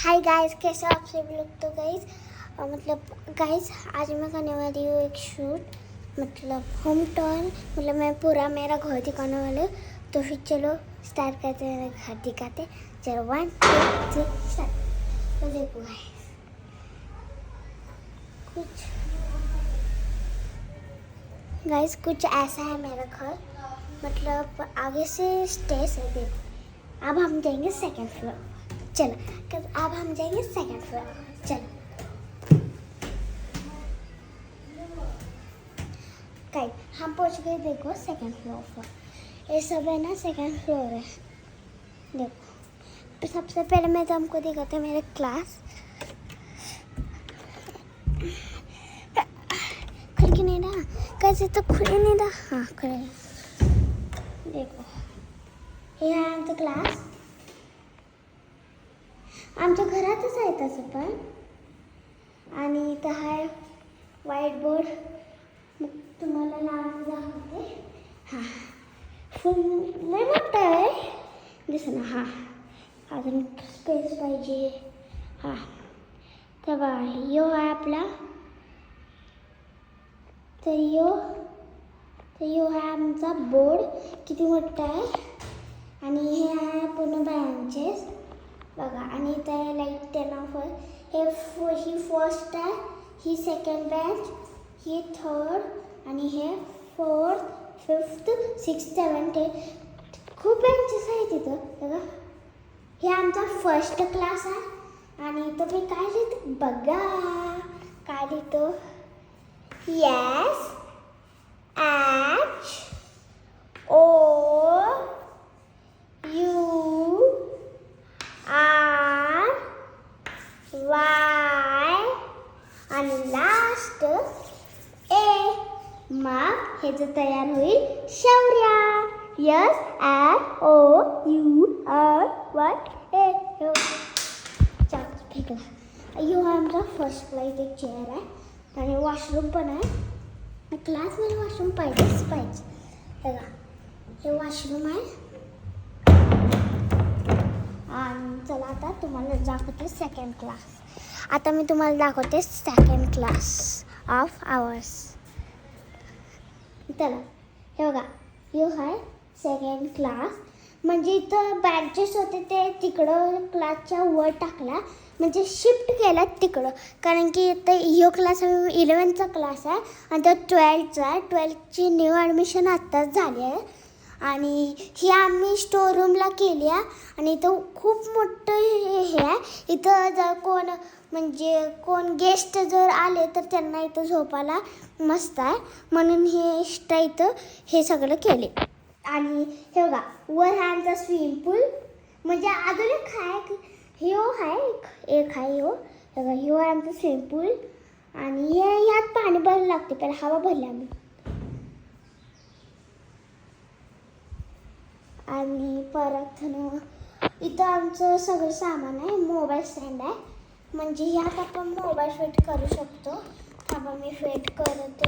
Hi guys, कैसे आप सभी लोग। तो गाइस गाइस आज मैं करने वाली हूँ एक शूट, होम टूर। मैं पूरा मेरा घर दिखाने वाली हूँ। तो फिर चलो स्टार्ट करते हैं, मेरा घर दिखाते। चलो 1 2 3 स्टार्ट। तो देखो कुछ ऐसा है मेरा घर। आगे से स्टेज है। देखो अब हम जाएंगे सेकंड फ्लोर। चलो अब हम जाएंगे सेकंड फ्लोर। चलो गाइस हम पहुंच गए। देखो सेकंड फ्लोर पर ये सब है ना, सेकंड फ्लोर है। देखो सबसे पहले मैं तुमको दिखाती हूँ मेरे क्लास। खुल के नहीं रहा, कैसे तो खुले नहीं रहा। हाँ खुले। देखो हे आहे आमचं क्लास. आमच्या घरातच आहे तसं पण. आणि इथं आहे व्हाईट बोर्ड. मग तुम्हाला लावून दाखवते. हां फुल लय मोठा आहे दिसत ना. हां अजून स्पेस पाहिजे. हां तर बघा यो आहे आपला. तर यो आहे आमचा बोर्ड. किती मोठा आहे. आणि हे आहे पूर्ण ब्रांचेस बघा. आणि इथं लाईट 10 ऑफ आहे. ही फर्स्ट आहे, ही सेकंड बेंच, ही थर्ड आणि हे फोर्थ, फिफ्थ, सिक्स्थ, सेवन्थ. खूप बेंचेस आहेत तिथं बघा. हे आमचा फर्स्ट क्लास आहे. आणि इथं मी काय लिहितो बघा. काय लिहितो. S H O U R Y आणि लास्ट ए. मग हे जे तयार होईल Shaurya. S H O U R Y A. फेकला. यो आमचा फर्स्ट क्लास एक चेअर आहे. आणि वॉशरूम पण आहे. क्लासमध्ये वॉशरूम पाहिजेच पाहिजे. बघा हे वॉशरूम आहे. आणि चला आता तुम्हाला दाखवते सेकंड क्लास. आता मी तुम्हाला दाखवते सेकंड क्लास ऑफ आवर्स. चला हे बघा यो आहे सेकंड क्लास. म्हणजे इथं बँचेस होते ते तिकडं क्लासच्या वर टाकला. म्हणजे शिफ्ट केला तिकडं. कारण की इथं यो क्लास 11चा क्लास आहे आणि तो 12चा आहे. 12ची न्यू ॲडमिशन आत्ताच झाली आहे. आणि ही आम्ही स्टोर रूमला केली आहे. आणि इथं खूप मोठं हे आहे. इथं जर कोण गेस्ट जर आले तर त्यांना इथं झोपायला मस्त आहे. म्हणून हे एक्स्ट्रा इथं हे सगळं केले. आणि हे बघा वर आहे आमचा स्विमिंग पूल. म्हणजे अजून एक आहे. ह्यो आहे एक आहे ह्यो. बघा ह्यो आहे आमचा स्विमिंग पूल. आणि ह्यात पाणी भरायला लागते. पहिला हवा भरली आम्ही. आणि परत इथं आमचं सगळं सामान आहे. मोबाईल स्टँड आहे. म्हणजे ह्यात आपण मोबाईल फिट करू शकतो. थांबा मी फिट करते.